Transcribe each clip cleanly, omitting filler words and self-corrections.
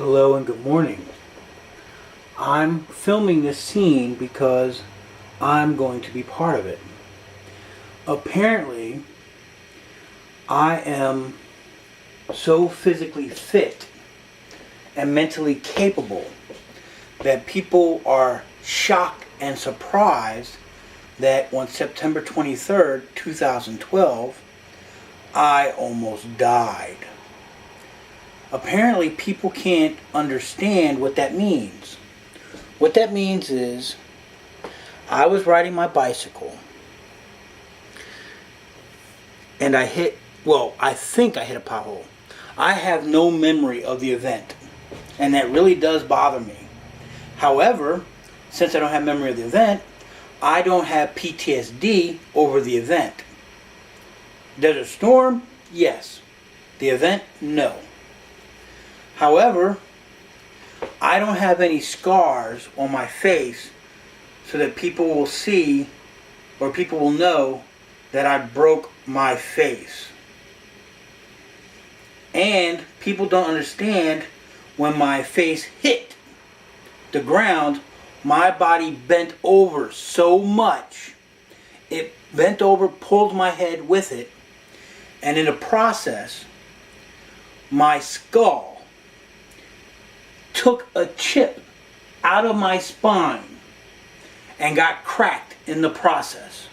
Hello and good morning. I'm filming this scene because I'm going to be part of it. Apparently, I am so physically fit and mentally capable that people are shocked and surprised that on September 23rd, 2012, I almost died. Apparently, people can't understand what that means. What that means is, I was riding my bicycle and I think I hit a pothole. I have no memory of the event, and that really does bother me. However, since I don't have memory of the event, I don't have PTSD over the event. Desert Storm? Yes. The event? No. However, I don't have any scars on my face so that people will see or people will know that I broke my face. And people don't understand, when my face hit the ground, my body bent over so much. It bent over, pulled my head with it, and in the process, my skull took a chip out of my spine and got cracked in the process.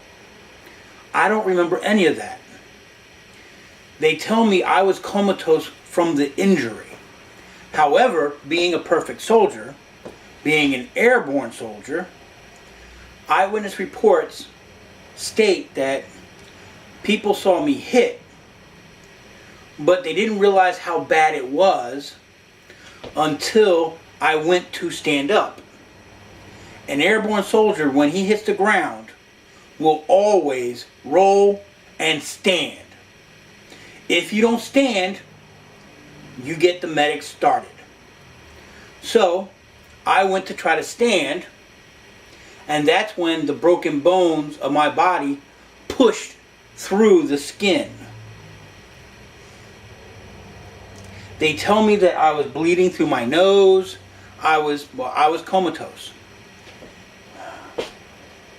I don't remember any of that. They tell me I was comatose from the injury. However, being a perfect soldier, being an airborne soldier, eyewitness reports state that people saw me hit, but they didn't realize how bad it was until I went to stand up. An airborne soldier, when he hits the ground, will always roll and stand. If you don't stand, you get the medics started. So I went to try to stand, and that's when the broken bones of my body pushed through the skin. They tell me that I was bleeding through my nose. I was comatose.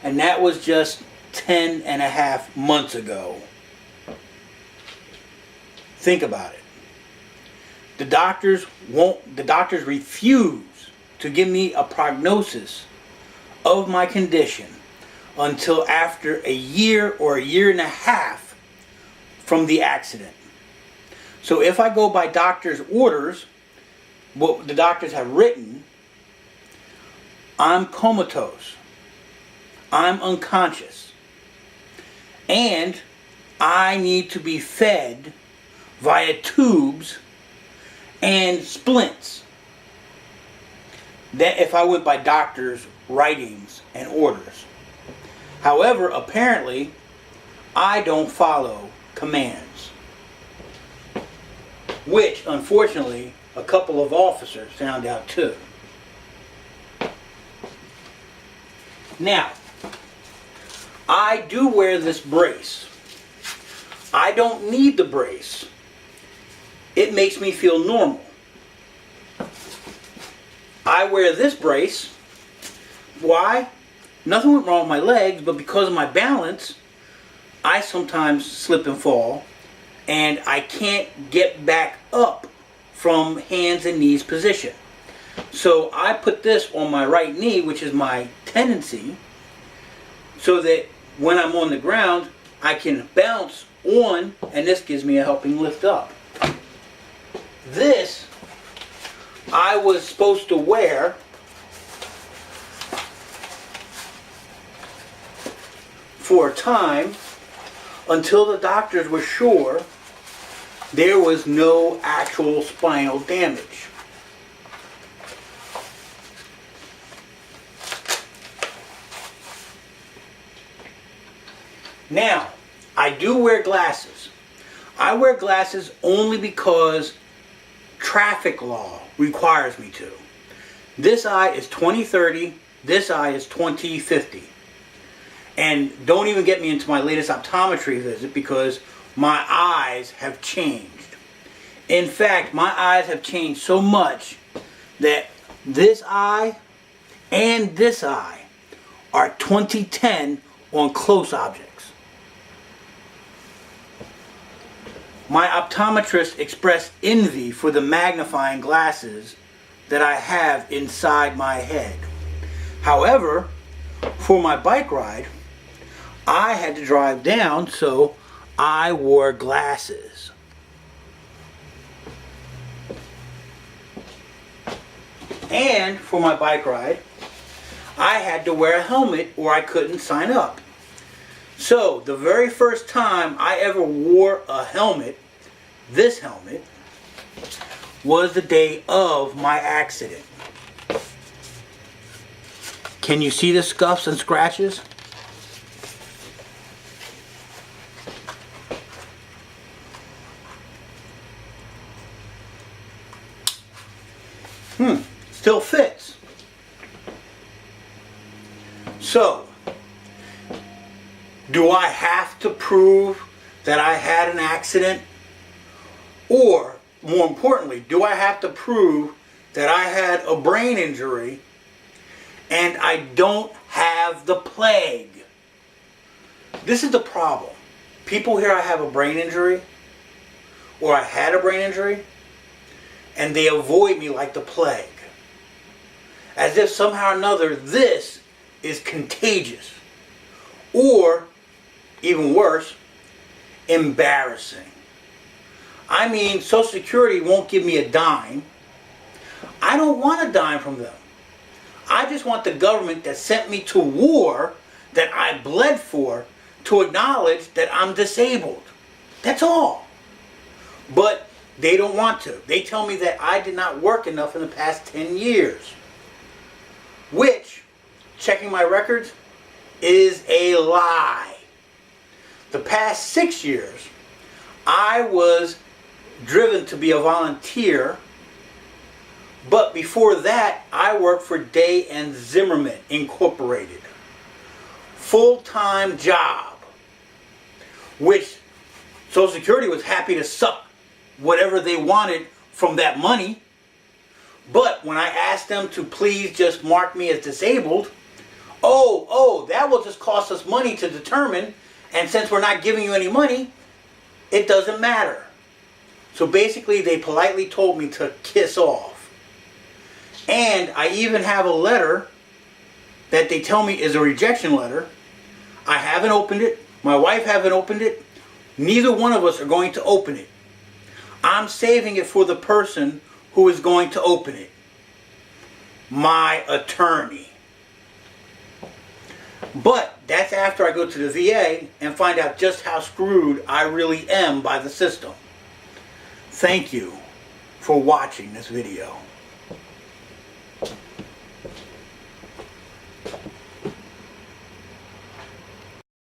And that was just 10 and a half months ago. Think about it. The doctors refuse to give me a prognosis of my condition until after a year or a year and a half from the accident. So if I go by doctor's orders, what the doctors have written, I'm comatose, I'm unconscious, and I need to be fed via tubes and splints. That if I went by doctor's writings and orders. However, apparently, I don't follow commands, which unfortunately a couple of officers found out too. Now, I do wear this brace. I don't need the brace. It makes me feel normal. I wear this brace. Why? Nothing went wrong with my legs, but because of my balance, I sometimes slip and fall, and I can't get back up from hands and knees position. So I put this on my right knee, which is my tendency, so that when I'm on the ground, I can bounce on, and this gives me a helping lift up. This I was supposed to wear for a time until the doctors were sure there was no actual spinal damage. Now, I do wear glasses. I wear glasses only because traffic law requires me to. This eye is 20/30, this eye is 20/50. And don't even get me into my latest optometry visit, because my eyes have changed. In fact, my eyes have changed so much that this eye and this eye are 2010 on close objects. My optometrist expressed envy for the magnifying glasses that I have inside my head. However, for my bike ride, I had to drive down, so I wore glasses. And for my bike ride, I had to wear a helmet or I couldn't sign up. So the very first time I ever wore a helmet, this helmet, was the day of my accident. Can you see the scuffs and scratches? Still fits. So, do I have to prove that I had an accident? Or, more importantly, do I have to prove that I had a brain injury and I don't have the plague? This is the problem. People hear I have a brain injury or I had a brain injury and they avoid me like the plague. As if somehow or another this is contagious. Or, even worse, embarrassing. I mean, Social Security won't give me a dime. I don't want a dime from them. I just want the government that sent me to war, that I bled for, to acknowledge that I'm disabled. That's all. But they don't want to. They tell me that I did not work enough in the past 10 years. Which, checking my records, is a lie. The past 6 years, I was driven to be a volunteer, but before that, I worked for Day and Zimmerman Incorporated. Full-time job, which Social Security was happy to suck whatever they wanted from that money. But when I asked them to please just mark me as disabled, that will just cost us money to determine, and since we're not giving you any money, it doesn't matter. So basically they politely told me to kiss off. And I even have a letter that they tell me is a rejection letter. I haven't opened it. My wife haven't opened it. Neither one of us are going to open it. I'm saving it for the person who is going to open it. My attorney. But that's after I go to the VA and find out just how screwed I really am by the system. Thank you for watching this video.